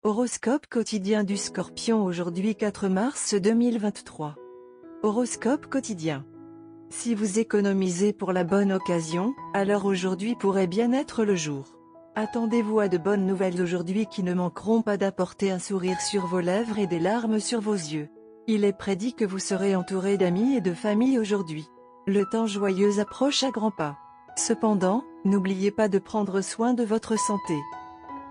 Horoscope quotidien du Scorpion aujourd'hui 4 mars 2023. Horoscope quotidien. Si vous économisez pour la bonne occasion, alors aujourd'hui pourrait bien être le jour. Attendez-vous à de bonnes nouvelles aujourd'hui qui ne manqueront pas d'apporter un sourire sur vos lèvres et des larmes sur vos yeux. Il est prédit que vous serez entouré d'amis et de famille aujourd'hui. Le temps joyeux approche à grands pas. Cependant, n'oubliez pas de prendre soin de votre santé.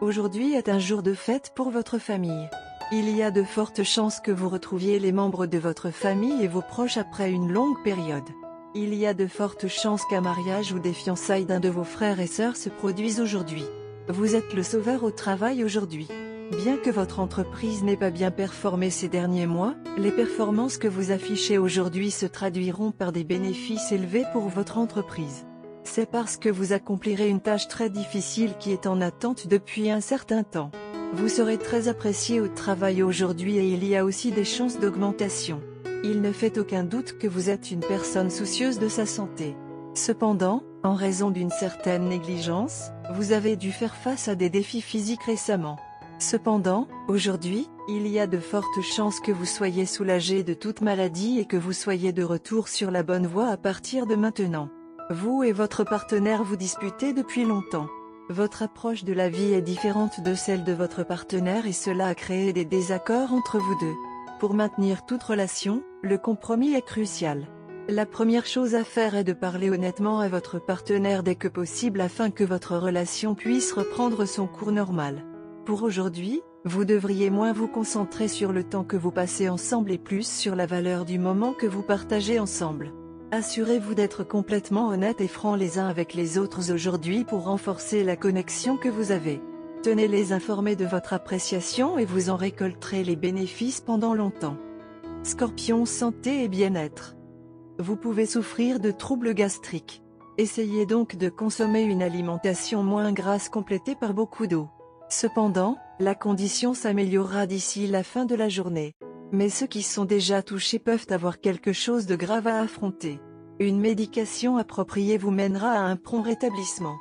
Aujourd'hui est un jour de fête pour votre famille. Il y a de fortes chances que vous retrouviez les membres de votre famille et vos proches après une longue période. Il y a de fortes chances qu'un mariage ou des fiançailles d'un de vos frères et sœurs se produisent aujourd'hui. Vous êtes le sauveur au travail aujourd'hui. Bien que votre entreprise n'ait pas bien performé ces derniers mois, les performances que vous affichez aujourd'hui se traduiront par des bénéfices élevés pour votre entreprise. C'est parce que vous accomplirez une tâche très difficile qui est en attente depuis un certain temps. Vous serez très apprécié au travail aujourd'hui et il y a aussi des chances d'augmentation. Il ne fait aucun doute que vous êtes une personne soucieuse de sa santé. Cependant, en raison d'une certaine négligence, vous avez dû faire face à des défis physiques récemment. Cependant, aujourd'hui, il y a de fortes chances que vous soyez soulagé de toute maladie et que vous soyez de retour sur la bonne voie à partir de maintenant. Vous et votre partenaire vous disputez depuis longtemps. Votre approche de la vie est différente de celle de votre partenaire et cela a créé des désaccords entre vous deux. Pour maintenir toute relation, le compromis est crucial. La première chose à faire est de parler honnêtement à votre partenaire dès que possible afin que votre relation puisse reprendre son cours normal. Pour aujourd'hui, vous devriez moins vous concentrer sur le temps que vous passez ensemble et plus sur la valeur du moment que vous partagez ensemble. Assurez-vous d'être complètement honnête et franc les uns avec les autres aujourd'hui pour renforcer la connexion que vous avez. Tenez-les informés de votre appréciation et vous en récolterez les bénéfices pendant longtemps. Scorpion, santé et bien-être. Vous pouvez souffrir de troubles gastriques. Essayez donc de consommer une alimentation moins grasse complétée par beaucoup d'eau. Cependant, la condition s'améliorera d'ici la fin de la journée. Mais ceux qui sont déjà touchés peuvent avoir quelque chose de grave à affronter. Une médication appropriée vous mènera à un prompt rétablissement.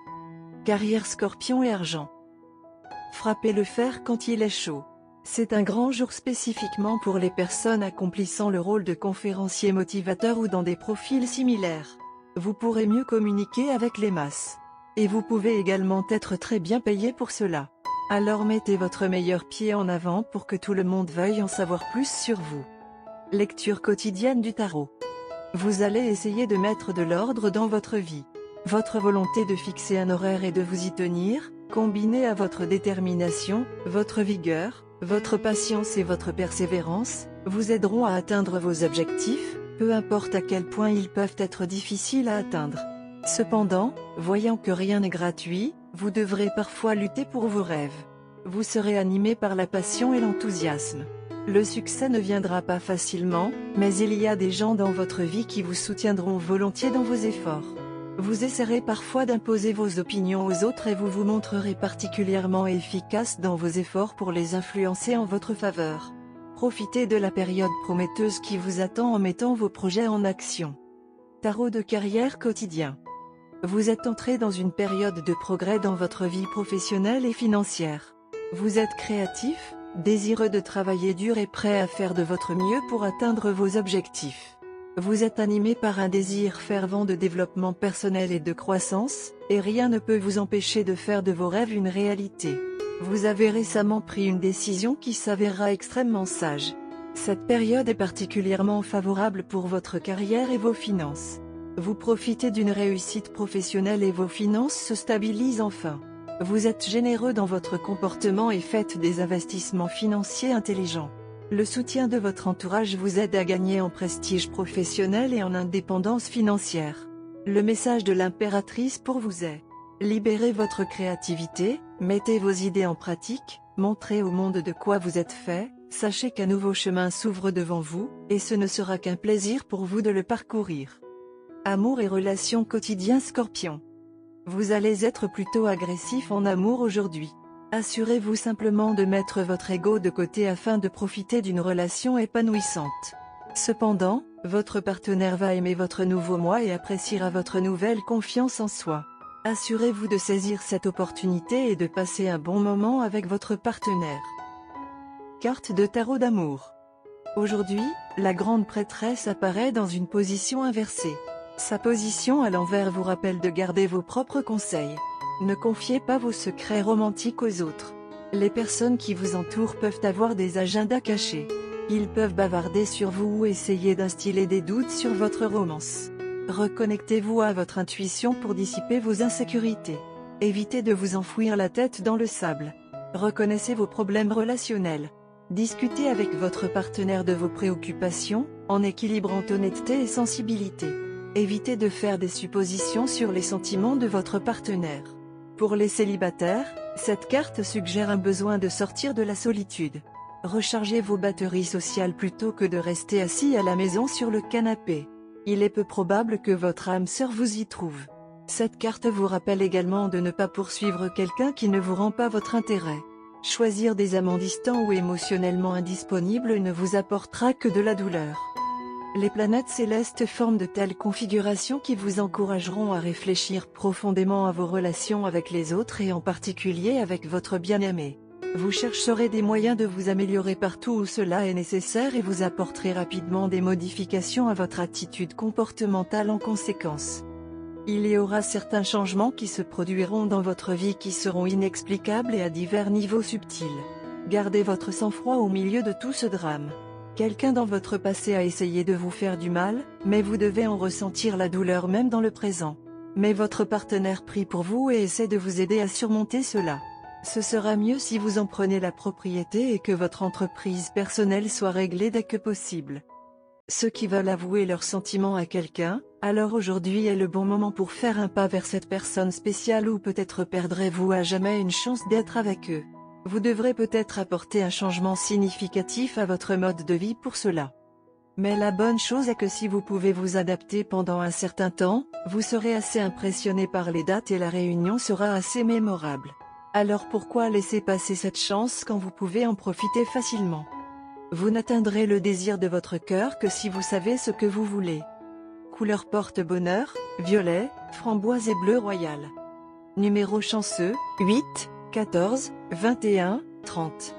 Carrière Scorpion et argent. Frappez le fer quand il est chaud. C'est un grand jour spécifiquement pour les personnes accomplissant le rôle de conférencier motivateur ou dans des profils similaires. Vous pourrez mieux communiquer avec les masses. Et vous pouvez également être très bien payé pour cela. Alors mettez votre meilleur pied en avant pour que tout le monde veuille en savoir plus sur vous. Lecture quotidienne du tarot. Vous allez essayer de mettre de l'ordre dans votre vie. Votre volonté de fixer un horaire et de vous y tenir, combinée à votre détermination, votre vigueur, votre patience et votre persévérance, vous aideront à atteindre vos objectifs, peu importe à quel point ils peuvent être difficiles à atteindre. Cependant, voyant que rien n'est gratuit, vous devrez parfois lutter pour vos rêves. Vous serez animé par la passion et l'enthousiasme. Le succès ne viendra pas facilement, mais il y a des gens dans votre vie qui vous soutiendront volontiers dans vos efforts. Vous essaierez parfois d'imposer vos opinions aux autres et vous vous montrerez particulièrement efficace dans vos efforts pour les influencer en votre faveur. Profitez de la période prometteuse qui vous attend en mettant vos projets en action. Tarot de carrière quotidien. Vous êtes entré dans une période de progrès dans votre vie professionnelle et financière. Vous êtes créatif, désireux de travailler dur et prêt à faire de votre mieux pour atteindre vos objectifs. Vous êtes animé par un désir fervent de développement personnel et de croissance, et rien ne peut vous empêcher de faire de vos rêves une réalité. Vous avez récemment pris une décision qui s'avérera extrêmement sage. Cette période est particulièrement favorable pour votre carrière et vos finances. Vous profitez d'une réussite professionnelle et vos finances se stabilisent enfin. Vous êtes généreux dans votre comportement et faites des investissements financiers intelligents. Le soutien de votre entourage vous aide à gagner en prestige professionnel et en indépendance financière. Le message de l'impératrice pour vous est: libérez votre créativité, mettez vos idées en pratique, montrez au monde de quoi vous êtes fait, sachez qu'un nouveau chemin s'ouvre devant vous, et ce ne sera qu'un plaisir pour vous de le parcourir. Amour et relations quotidiens Scorpion. Vous allez être plutôt agressif en amour aujourd'hui. Assurez-vous simplement de mettre votre ego de côté afin de profiter d'une relation épanouissante. Cependant, votre partenaire va aimer votre nouveau moi et appréciera votre nouvelle confiance en soi. Assurez-vous de saisir cette opportunité et de passer un bon moment avec votre partenaire. carte de tarot d'amour. Aujourd'hui, la grande prêtresse apparaît dans une position inversée. Sa position à l'envers vous rappelle de garder vos propres conseils. Ne confiez pas vos secrets romantiques aux autres. Les personnes qui vous entourent peuvent avoir des agendas cachés. Ils peuvent bavarder sur vous ou essayer d'instiller des doutes sur votre romance. Reconnectez-vous à votre intuition pour dissiper vos insécurités. Évitez de vous enfouir la tête dans le sable. Reconnaissez vos problèmes relationnels. Discutez avec votre partenaire de vos préoccupations, en équilibrant honnêteté et sensibilité. Évitez de faire des suppositions sur les sentiments de votre partenaire. Pour les célibataires, cette carte suggère un besoin de sortir de la solitude. Rechargez vos batteries sociales plutôt que de rester assis à la maison sur le canapé. Il est peu probable que votre âme sœur vous y trouve. Cette carte vous rappelle également de ne pas poursuivre quelqu'un qui ne vous rend pas votre intérêt. Choisir des amants distants ou émotionnellement indisponibles ne vous apportera que de la douleur. Les planètes célestes forment de telles configurations qui vous encourageront à réfléchir profondément à vos relations avec les autres et en particulier avec votre bien-aimé. Vous chercherez des moyens de vous améliorer partout où cela est nécessaire et vous apporterez rapidement des modifications à votre attitude comportementale en conséquence. Il y aura certains changements qui se produiront dans votre vie qui seront inexplicables et à divers niveaux subtils. Gardez votre sang-froid au milieu de tout ce drame. Quelqu'un dans votre passé a essayé de vous faire du mal, mais vous devez en ressentir la douleur même dans le présent. Mais votre partenaire prie pour vous et essaie de vous aider à surmonter cela. Ce sera mieux si vous en prenez la propriété et que votre entreprise personnelle soit réglée dès que possible. Ceux qui veulent avouer leurs sentiments à quelqu'un, alors aujourd'hui est le bon moment pour faire un pas vers cette personne spéciale ou peut-être perdrez-vous à jamais une chance d'être avec eux. Vous devrez peut-être apporter un changement significatif à votre mode de vie pour cela. Mais la bonne chose est que si vous pouvez vous adapter pendant un certain temps, vous serez assez impressionné par les dates et la réunion sera assez mémorable. Alors pourquoi laisser passer cette chance quand vous pouvez en profiter facilement? Vous n'atteindrez le désir de votre cœur que si vous savez ce que vous voulez. Couleur porte-bonheur, violet, framboise et bleu royal. Numéro chanceux, 8, 14, 21, 30.